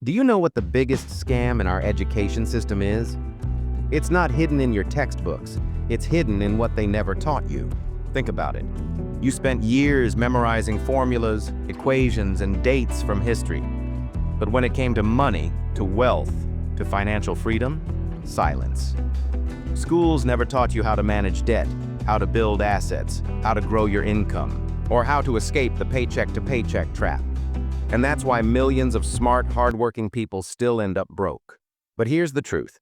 Do you know what the biggest scam in our education system is? It's not hidden in your textbooks. It's hidden in what they never taught you. Think about it. You spent years memorizing formulas, equations, and dates from history. But when it came to money, to wealth, to financial freedom, silence. Schools never taught you how to manage debt, how to build assets, how to grow your income, or how to escape the paycheck-to-paycheck trap. And that's why millions of smart, hardworking people still end up broke. But here's the truth.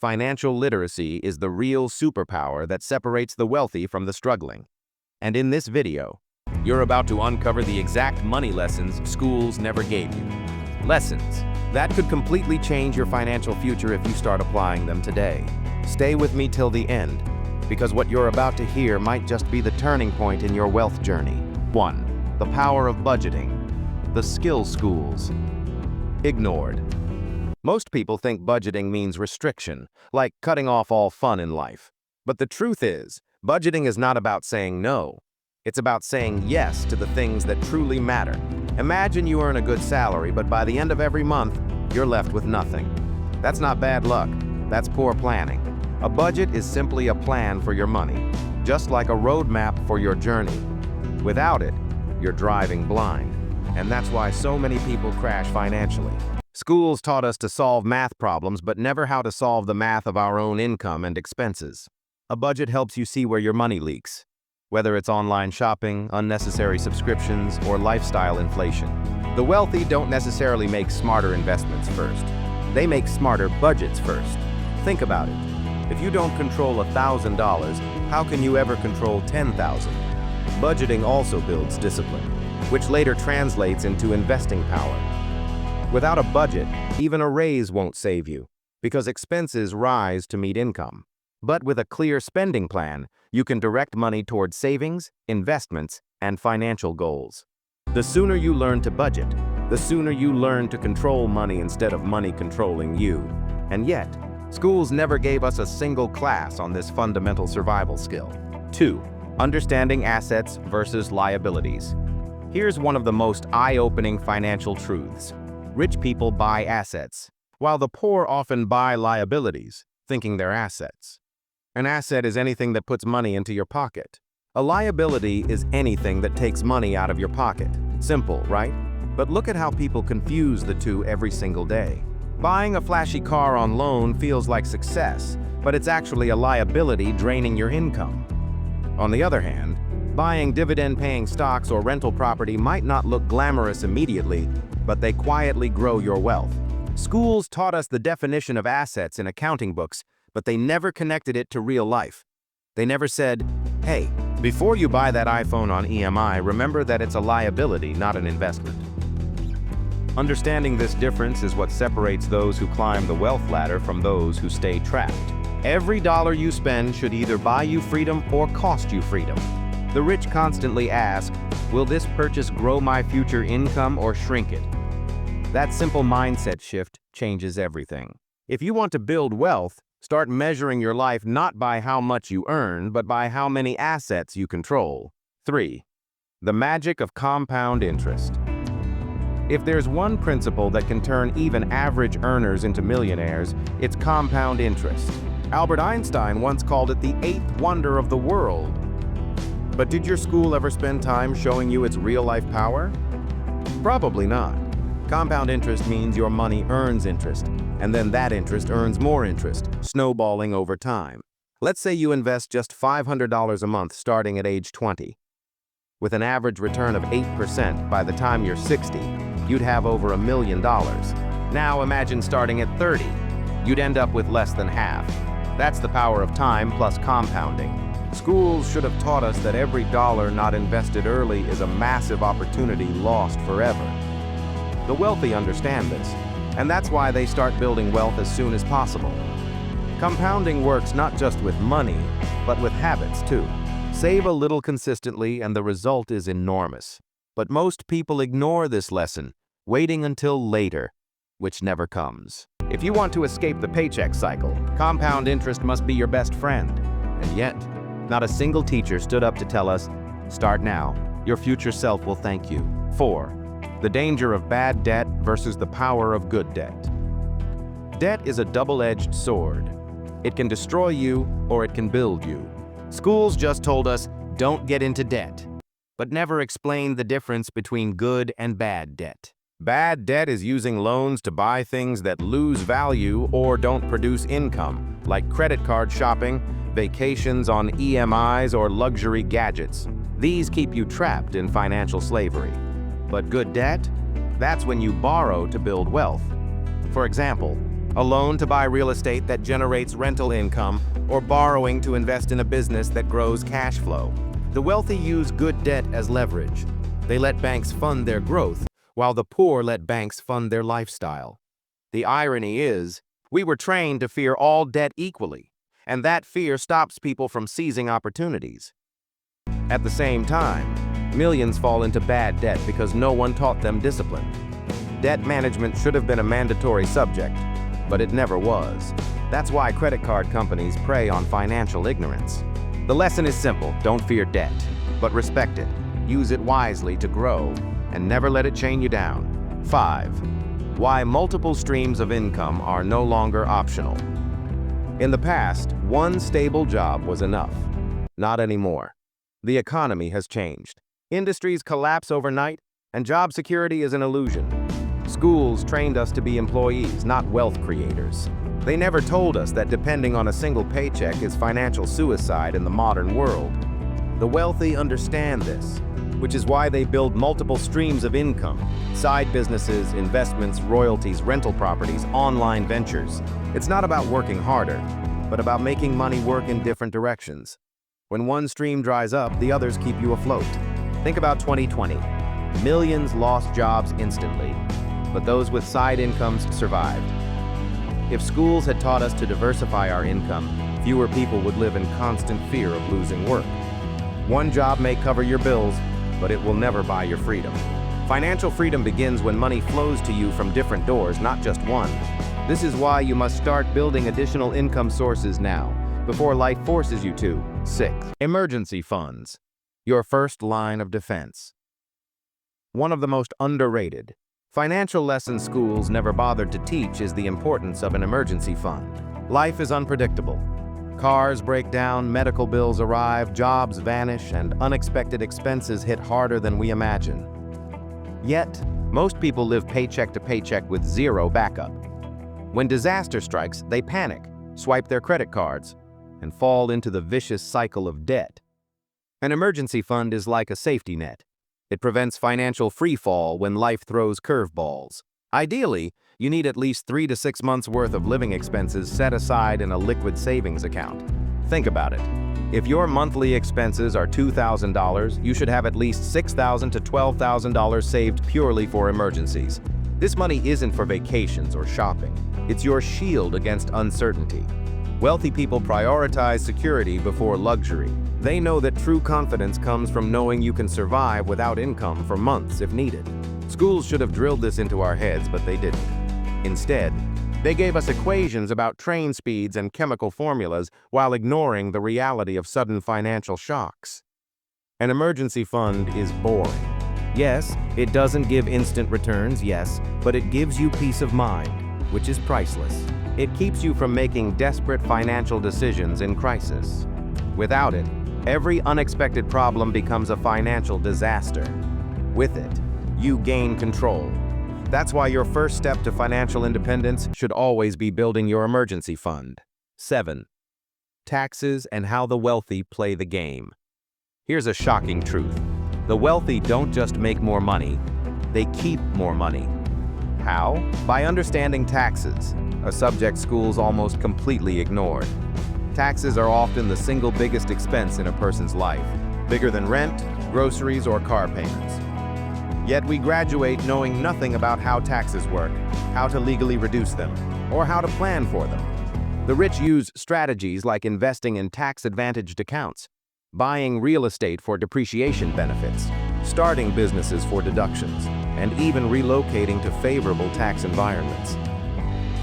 Financial literacy is the real superpower that separates the wealthy from the struggling. And in this video, you're about to uncover the exact money lessons schools never gave you. Lessons that could completely change your financial future if you start applying them today. Stay with me till the end, because what you're about to hear might just be the turning point in your wealth journey. 1. The power of budgeting. The skill schools. Ignored. Most people think budgeting means restriction, like cutting off all fun in life. But the truth is, budgeting is not about saying no. It's about saying yes to the things that truly matter. Imagine you earn a good salary, but by the end of every month, you're left with nothing. That's not bad luck. That's poor planning. A budget is simply a plan for your money, just like a roadmap for your journey. Without it, you're driving blind. And that's why so many people crash financially. Schools taught us to solve math problems, but never how to solve the math of our own income and expenses. A budget helps you see where your money leaks, whether it's online shopping, unnecessary subscriptions, or lifestyle inflation. The wealthy don't necessarily make smarter investments first. They make smarter budgets first. Think about it. If you don't control $1,000, how can you ever control $10,000? Budgeting also builds discipline, which later translates into investing power. Without a budget, even a raise won't save you, because expenses rise to meet income. But with a clear spending plan, you can direct money towards savings, investments, and financial goals. The sooner you learn to budget, the sooner you learn to control money instead of money controlling you. And yet, schools never gave us a single class on this fundamental survival skill. 2. Understanding assets versus liabilities. Here's one of the most eye-opening financial truths. Rich people buy assets, while the poor often buy liabilities, thinking they're assets. An asset is anything that puts money into your pocket. A liability is anything that takes money out of your pocket. Simple, right? But look at how people confuse the two every single day. Buying a flashy car on loan feels like success, but it's actually a liability draining your income. On the other hand, buying dividend-paying stocks or rental property might not look glamorous immediately, but they quietly grow your wealth. Schools taught us the definition of assets in accounting books, but they never connected it to real life. They never said, hey, before you buy that iPhone on EMI, remember that it's a liability, not an investment. Understanding this difference is what separates those who climb the wealth ladder from those who stay trapped. Every dollar you spend should either buy you freedom or cost you freedom. The rich constantly ask, will this purchase grow my future income or shrink it? That simple mindset shift changes everything. If you want to build wealth, start measuring your life not by how much you earn, but by how many assets you control. 3. The magic of compound interest. If there's one principle that can turn even average earners into millionaires, it's compound interest. Albert Einstein once called it the 8th wonder of the world. But did your school ever spend time showing you its real-life power? Probably not. Compound interest means your money earns interest, and then that interest earns more interest, snowballing over time. Let's say you invest just $500 a month starting at age 20. With an average return of 8% by the time you're 60, you'd have over $1 million. Now imagine starting at 30. You'd end up with less than half. That's the power of time plus compounding. Schools should have taught us that every dollar not invested early is a massive opportunity lost forever. The wealthy understand this, and that's why they start building wealth as soon as possible. Compounding works not just with money, but with habits too. Save a little consistently and the result is enormous. But most people ignore this lesson, waiting until later, which never comes. If you want to escape the paycheck cycle, compound interest must be your best friend. And yet, not a single teacher stood up to tell us, start now, your future self will thank you. 4. The danger of bad debt versus the power of good debt. Debt is a double-edged sword. It can destroy you or it can build you. Schools just told us, don't get into debt, but never explained the difference between good and bad debt. Bad debt is using loans to buy things that lose value or don't produce income, like credit card shopping, vacations on EMIs, or luxury gadgets. These keep you trapped in financial slavery. But good debt? That's when you borrow to build wealth. For example, a loan to buy real estate that generates rental income, or borrowing to invest in a business that grows cash flow. The wealthy use good debt as leverage. They let banks fund their growth, while the poor let banks fund their lifestyle. The irony is, we were trained to fear all debt equally, and that fear stops people from seizing opportunities. At the same time, millions fall into bad debt because no one taught them discipline. Debt management should have been a mandatory subject, but it never was. That's why credit card companies prey on financial ignorance. The lesson is simple: don't fear debt, but respect it. Use it wisely to grow, and never let it chain you down. 5. Why multiple streams of income are no longer optional. In the past, one stable job was enough. Not anymore. The economy has changed. Industries collapse overnight, and job security is an illusion. Schools trained us to be employees, not wealth creators. They never told us that depending on a single paycheck is financial suicide in the modern world. The wealthy understand this, which is why they build multiple streams of income: side businesses, investments, royalties, rental properties, online ventures. It's not about working harder, but about making money work in different directions. When one stream dries up, the others keep you afloat. Think about 2020. Millions lost jobs instantly, but those with side incomes survived. If schools had taught us to diversify our income, fewer people would live in constant fear of losing work. One job may cover your bills, but it will never buy your freedom. Financial freedom begins when money flows to you from different doors, not just one. This is why you must start building additional income sources now, before life forces you to. 6. Emergency funds. Your first line of defense. One of the most underrated financial lessons schools never bothered to teach is the importance of an emergency fund. Life is unpredictable. Cars break down, medical bills arrive, jobs vanish, and unexpected expenses hit harder than we imagine. Yet, most people live paycheck to paycheck with zero backup. When disaster strikes, they panic, swipe their credit cards, and fall into the vicious cycle of debt. An emergency fund is like a safety net. It prevents financial freefall when life throws curveballs. Ideally, you need at least 3 to 6 months' worth of living expenses set aside in a liquid savings account. Think about it. If your monthly expenses are $2,000, you should have at least $6,000 to $12,000 saved purely for emergencies. This money isn't for vacations or shopping. It's your shield against uncertainty. Wealthy people prioritize security before luxury. They know that true confidence comes from knowing you can survive without income for months if needed. Schools should have drilled this into our heads, but they didn't. Instead, they gave us equations about train speeds and chemical formulas while ignoring the reality of sudden financial shocks. An emergency fund is boring. Yes, it doesn't give instant returns, yes, but it gives you peace of mind, which is priceless. It keeps you from making desperate financial decisions in crisis. Without it, every unexpected problem becomes a financial disaster. With it, you gain control. That's why your first step to financial independence should always be building your emergency fund. 7. Taxes and how the wealthy play the game. Here's a shocking truth. The wealthy don't just make more money, they keep more money. How? By understanding taxes, a subject schools almost completely ignored. Taxes are often the single biggest expense in a person's life, bigger than rent, groceries, or car payments. Yet we graduate knowing nothing about how taxes work, how to legally reduce them, or how to plan for them. The rich use strategies like investing in tax-advantaged accounts, buying real estate for depreciation benefits, starting businesses for deductions, and even relocating to favorable tax environments.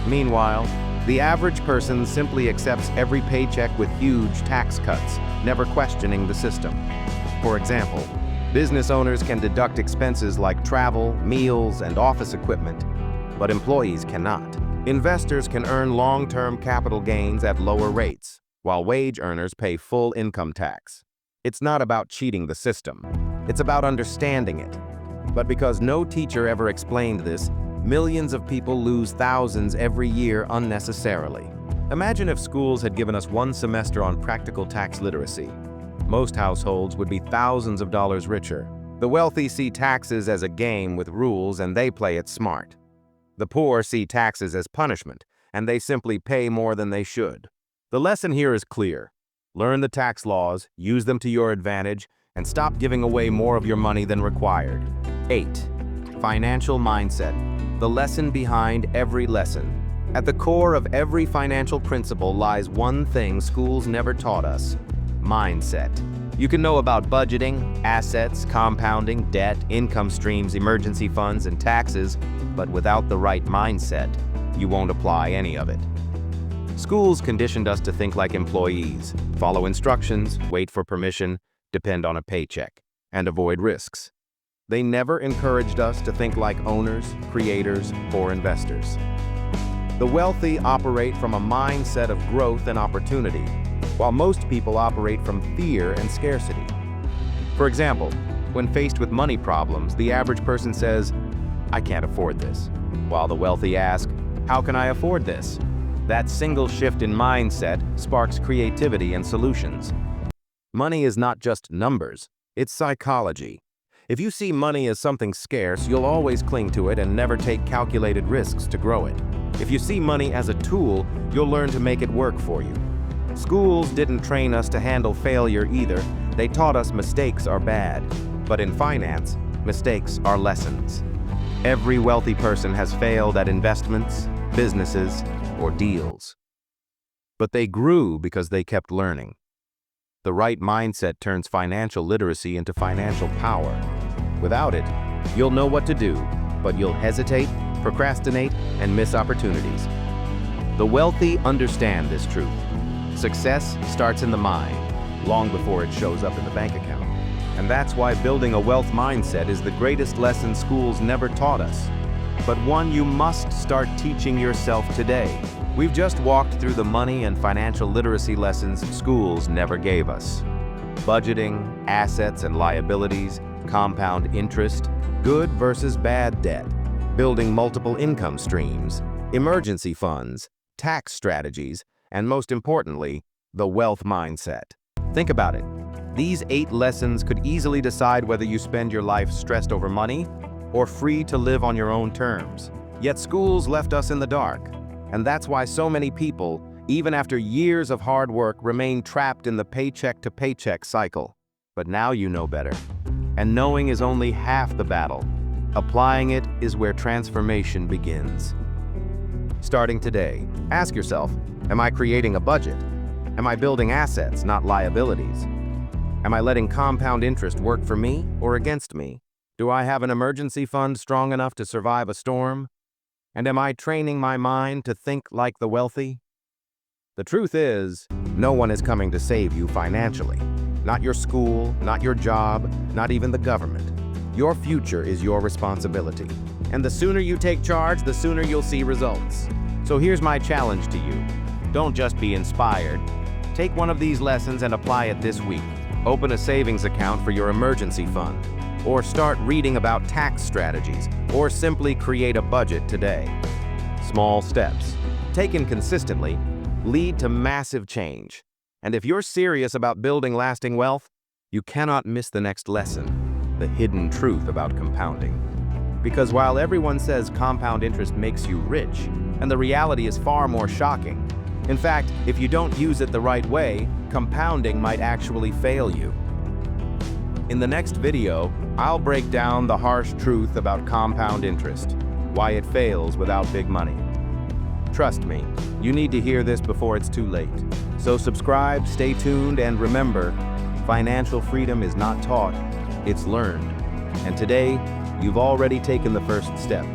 Meanwhile, the average person simply accepts every paycheck with huge tax cuts, never questioning the system. For example, Business owners can deduct expenses like travel, meals, and office equipment, but employees cannot. Investors can earn long-term capital gains at lower rates, while wage earners pay full income tax. It's not about cheating the system. It's about understanding it. But because no teacher ever explained this, millions of people lose thousands every year unnecessarily. Imagine if schools had given us one semester on practical tax literacy. Most households would be thousands of dollars richer. The wealthy see taxes as a game with rules and they play it smart. The poor see taxes as punishment and they simply pay more than they should. The lesson here is clear. Learn the tax laws, use them to your advantage, and stop giving away more of your money than required. 8. Financial mindset. The lesson behind every lesson. At the core of every financial principle lies one thing schools never taught us: mindset. You can know about budgeting, assets, compounding, debt, income streams, emergency funds, and taxes, but without the right mindset, you won't apply any of it. Schools conditioned us to think like employees, follow instructions, wait for permission, depend on a paycheck, and avoid risks. They never encouraged us to think like owners, creators, or investors. The wealthy operate from a mindset of growth and opportunity, while most people operate from fear and scarcity. For example, when faced with money problems, the average person says, "I can't afford this," while the wealthy ask, "How can I afford this?" That single shift in mindset sparks creativity and solutions. Money is not just numbers, it's psychology. If you see money as something scarce, you'll always cling to it and never take calculated risks to grow it. If you see money as a tool, you'll learn to make it work for you. Schools didn't train us to handle failure either. They taught us mistakes are bad. But in finance, mistakes are lessons. Every wealthy person has failed at investments, businesses, or deals. But they grew because they kept learning. The right mindset turns financial literacy into financial power. Without it, you'll know what to do, but you'll hesitate, procrastinate, and miss opportunities. The wealthy understand this truth. Success starts in the mind, long before it shows up in the bank account. And that's why building a wealth mindset is the greatest lesson schools never taught us, but one you must start teaching yourself today. We've just walked through the money and financial literacy lessons schools never gave us. Budgeting, assets and liabilities, compound interest, good versus bad debt, building multiple income streams, emergency funds, tax strategies, and most importantly, the wealth mindset. Think about it. These 8 lessons could easily decide whether you spend your life stressed over money or free to live on your own terms. Yet schools left us in the dark. And that's why so many people, even after years of hard work, remain trapped in the paycheck-to-paycheck cycle. But now you know better. And knowing is only half the battle. Applying it is where transformation begins. Starting today, ask yourself, am I creating a budget? Am I building assets, not liabilities? Am I letting compound interest work for me or against me? Do I have an emergency fund strong enough to survive a storm? And am I training my mind to think like the wealthy? The truth is, no one is coming to save you financially. Not your school, not your job, not even the government. Your future is your responsibility. And the sooner you take charge, the sooner you'll see results. So here's my challenge to you. Don't just be inspired. Take one of these lessons and apply it this week. Open a savings account for your emergency fund, or start reading about tax strategies, or simply create a budget today. Small steps, taken consistently, lead to massive change. And if you're serious about building lasting wealth, you cannot miss the next lesson, the hidden truth about compounding. Because while everyone says compound interest makes you rich, and the reality is far more shocking. In fact, if you don't use it the right way, compounding might actually fail you. In the next video, I'll break down the harsh truth about compound interest, why it fails without big money. Trust me, you need to hear this before it's too late. So subscribe, stay tuned, and remember, financial freedom is not taught, it's learned. And today, you've already taken the first step.